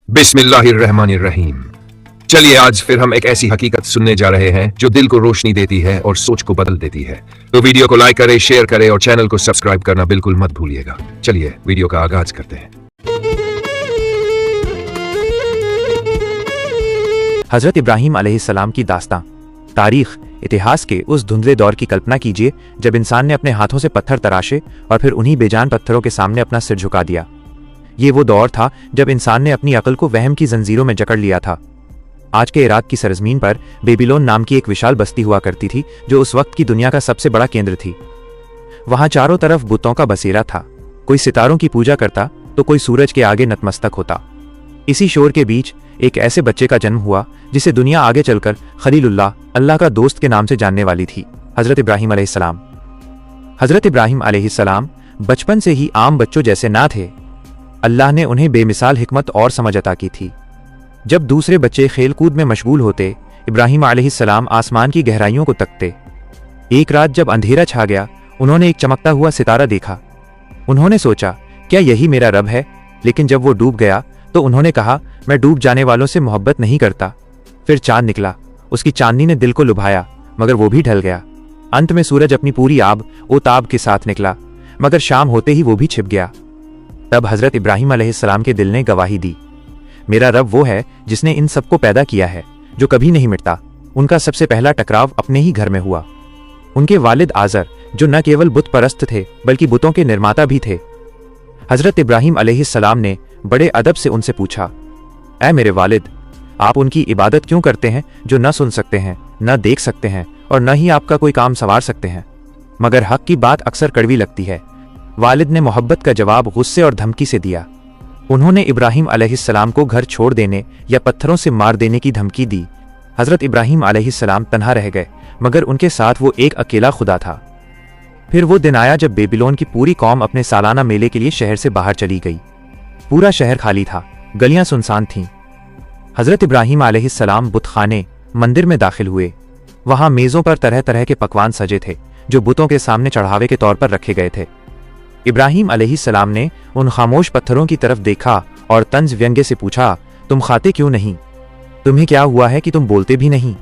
बिस्मिल्लाहिर्रहमानिर्रहीम। चलिए आज फिर हम एक ऐसी हकीकत सुनने जा रहे हैं जो दिल को रोशनी देती है और सोच को बदल देती है। तो वीडियो को लाइक करें, शेयर करें और चैनल को सब्सक्राइब करना बिल्कुल मत भूलिएगा। चलिए वीडियो का आगाज करते हैं। हजरत इब्राहिम अलैहिस्सलाम की दास्तां। तारीख इतिहास के उस धुंधले दौर की कल्पना कीजिए जब इंसान ने अपने हाथों से पत्थर तराशे और फिर उन्हीं बेजान पत्थरों के सामने अपना सिर झुका दिया। ये वो दौर था जब इंसान ने अपनी अकल को वहम की जंजीरों में जकड़ लिया था। आज के इराक की सरजमीन पर बेबीलोन नाम की एक विशाल बस्ती हुआ करती थी जो उस वक्त की दुनिया का सबसे बड़ा केंद्र थी। वहां चारों तरफ बुतों का बसेरा था। कोई सितारों की पूजा करता तो कोई सूरज के आगे नतमस्तक होता। इसी शोर के बीच एक ऐसे बच्चे का जन्म हुआ जिसे दुनिया आगे चलकर खलीलुल्लाह, अल्लाह का दोस्त के नाम से जानने वाली थी, हजरत इब्राहिम अलैहिस्सलाम। हजरत इब्राहिम अलैहिस्सलाम बचपन से ही आम बच्चों जैसे ना थे। अल्लाह ने उन्हें बेमिसाल हिकमत और समझ अता की थी। जब दूसरे बच्चे खेलकूद में मशगूल होते, इब्राहिम अलैहिस्सलाम आसमान की गहराइयों को तकते। एक रात जब अंधेरा छा गया, उन्होंने एक चमकता हुआ सितारा देखा। उन्होंने सोचा, क्या यही मेरा रब है? लेकिन जब वो डूब गया तो उन्होंने कहा, मैं डूब जाने वालों से मोहब्बत नहीं करता। फिर चांद निकला। उसकी चांदनी ने दिल को लुभाया, मगर वो भी ढल गया। अंत में सूरज अपनी पूरी आब ओ ताब के साथ निकला, मगर शाम होते ही वो भी छिप गया। तब हजरत इब्राहिम अलैहिस्सलाम के दिल ने गवाही दी, मेरा रब वो है जिसने इन सबको पैदा किया है, जो कभी नहीं मिटता। उनका सबसे पहला टकराव अपने ही घर में हुआ। उनके वालिद आजर, जो न केवल बुत परस्त थे बल्कि बुतों के निर्माता भी थे। हजरत इब्राहिम अलैहिस्सलाम ने बड़े अदब से उनसे पूछा, ऐ मेरे वालिद, आप उनकी इबादत क्यों करते हैं जो न सुन सकते हैं, न देख सकते हैं और न ही आपका कोई काम संवार सकते हैं? मगर हक की बात अक्सर कड़वी लगती है। वालिद ने मोहब्बत का जवाब गुस्से और धमकी से दिया। उन्होंने इब्राहिम अलैहिस्सलाम को घर छोड़ देने या पत्थरों से मार देने की धमकी दी। हजरत इब्राहिम अलैहिस्सलाम तन्हा रह गए, मगर उनके साथ वो एक अकेला खुदा था। फिर वो दिन आया जब बेबीलोन की पूरी कौम अपने सालाना मेले के लिए शहर से बाहर चली गई। पूरा शहर खाली था, गलियां सुनसान थीं। हजरत इब्राहिम अलैहिस्सलाम बुतखाने मंदिर में दाखिल हुए। वहां मेजों पर तरह तरह के पकवान सजे थे जो बुतों के सामने चढ़ावे के तौर पर रखे गए थे। इब्राहिम अलैहिस्सलाम ने उन खामोश पत्थरों की तरफ देखा और तंज व्यंग्य से पूछा, तुम खाते क्यों नहीं? तुम्हें क्या हुआ है कि तुम बोलते भी नहीं?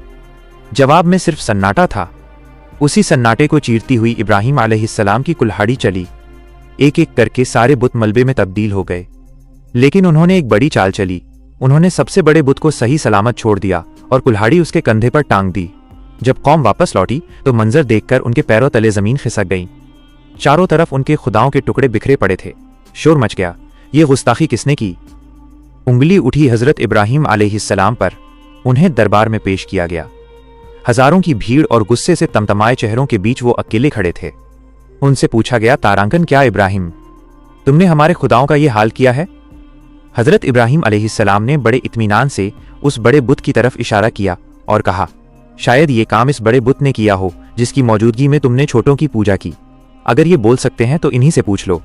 जवाब में सिर्फ सन्नाटा था। उसी सन्नाटे को चीरती हुई इब्राहिम अलैहिस्सलाम की कुल्हाड़ी चली। एक एक करके सारे बुत मलबे में तब्दील हो गए। लेकिन उन्होंने एक बड़ी चाल चली। उन्होंने सबसे बड़े बुत को सही सलामत छोड़ दिया और कुल्हाड़ी उसके कंधे पर टांग दी। जब कौम वापस लौटी तो मंजर देखकर उनके पैरों तले जमीन खिसक गई। चारों तरफ उनके खुदाओं के टुकड़े बिखरे पड़े थे। शोर मच गया, ये गुस्ताखी किसने की? उंगली उठी हजरत इब्राहिम अलैहिस्सलाम पर। उन्हें दरबार में पेश किया गया। हजारों की भीड़ और गुस्से से तमतमाए चेहरों के बीच वो अकेले खड़े थे। उनसे पूछा गया, तारांकन क्या इब्राहिम, तुमने हमारे खुदाओं का ये हाल किया है? हजरत इब्राहिम अलैहिस्सलाम ने बड़े इत्मीनान से उस बड़े बुत की तरफ इशारा किया और कहा, शायद ये काम इस बड़े बुत ने किया हो जिसकी मौजूदगी में तुमने छोटों की पूजा की। अगर ये बोल सकते हैं तो इन्हीं से पूछ लो।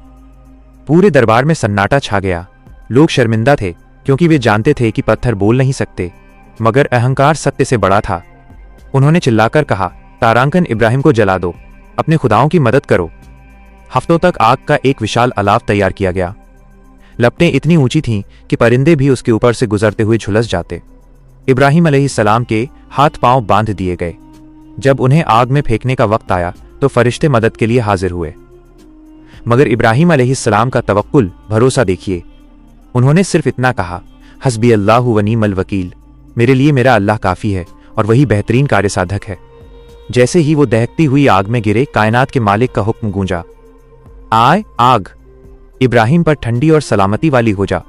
पूरे दरबार में सन्नाटा छा गया। लोग शर्मिंदा थे क्योंकि वे जानते थे कि पत्थर बोल नहीं सकते, मगर अहंकार सत्य से बड़ा था। उन्होंने चिल्लाकर कहा, तारांकन इब्राहिम को जला दो, अपने खुदाओं की मदद करो। हफ्तों तक आग का एक विशाल अलाव तैयार किया गया। लपटें इतनी ऊंची थीं कि परिंदे भी उसके ऊपर से गुजरते हुए झुलस जाते। इब्राहिम अलैहिस्सलाम के हाथ पांव बांध दिए गए। जब उन्हें आग में फेंकने का वक्त आया तो फरिश्ते मदद के लिए हाजिर हुए। मगर इब्राहिम अलैहिस्सलाम का तवक्कुल, भरोसा देखिए। उन्होंने सिर्फ इतना कहा, हस्बी अल्लाहु व निअमल वकील, मेरे लिए मेरा अल्लाह काफी है और वही बेहतरीन कार्य साधक है। जैसे ही वो दहकती हुई आग में गिरे, कायनात के मालिक का हुक्म गूंजा, आए आग, इब्राहिम पर ठंडी और सलामती वाली हो जा।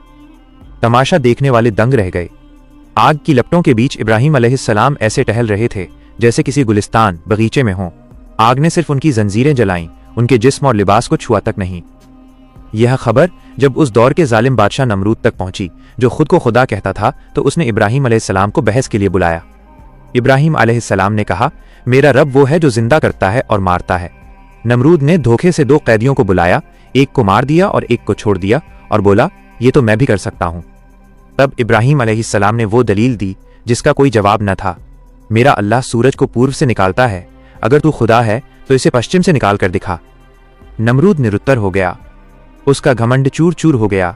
तमाशा देखने वाले दंग रह गए। आग की लपटों के बीच इब्राहिम अलैहिस्सलाम ऐसे टहल रहे थे जैसे किसी गुलिस्तान बगीचे में हों। आग ने सिर्फ उनकी जंजीरें जलाईं, उनके जिस्म और लिबास को छुआ तक नहीं। यह खबर जब उस दौर के जालिम बादशाह नमरूद तक पहुंची, जो खुद को खुदा कहता था, तो उसने इब्राहिम अलैहिस्सलाम को बहस के लिए बुलाया। इब्राहिम अलैहिस्सलाम ने कहा, मेरा रब वो है जो जिंदा करता है और मारता है। नमरूद ने धोखे से दो कैदियों को बुलाया, एक को मार दिया और एक को छोड़ दिया और बोला, ये तो मैं भी कर सकता हूं। तब इब्राहिम अलैहिस्सलाम ने वो दलील दी जिसका कोई जवाब न था, मेरा अल्लाह सूरज को पूर्व से निकालता है, अगर तू खुदा है तो इसे पश्चिम से निकाल कर दिखा। नमरूद निरुत्तर हो गया। उसका घमंड चूर चूर हो गया।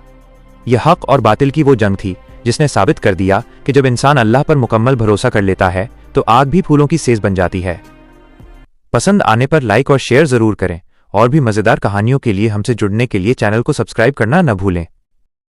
यह हक और बातिल की वो जंग थी जिसने साबित कर दिया कि जब इंसान अल्लाह पर मुकम्मल भरोसा कर लेता है तो आग भी फूलों की सेज बन जाती है। पसंद आने पर लाइक और शेयर जरूर करें और भी मजेदार कहानियों के लिए हमसे जुड़ने के लिए चैनल को सब्सक्राइब करना न भूलें।